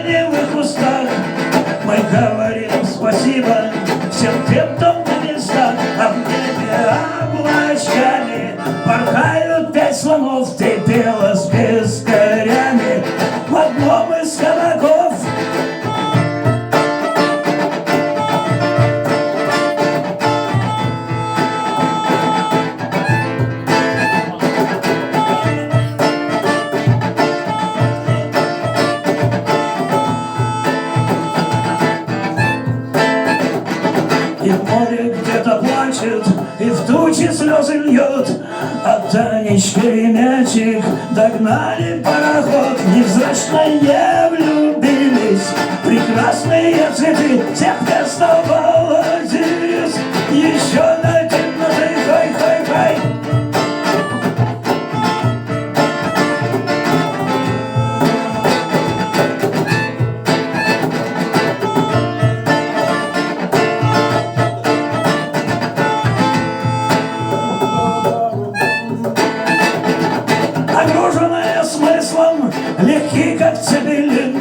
сиреневых кустах мы говорим спасибо всем тем, кто на местах, а в небе облачками порхают 5 слонов, ты пела с пескарями в одном из кабаков. И в море где-то плачет, и в тучи слезы льет, а Танечка и мячик догнали пароход. Невзрачные влюбились, прекрасные цветы всех мест оволодились. Еще на темноты, хай-хай-хай. Огруженная смыслом, легкий как цепелин,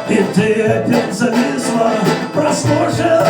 и ты опять зависла, прослушала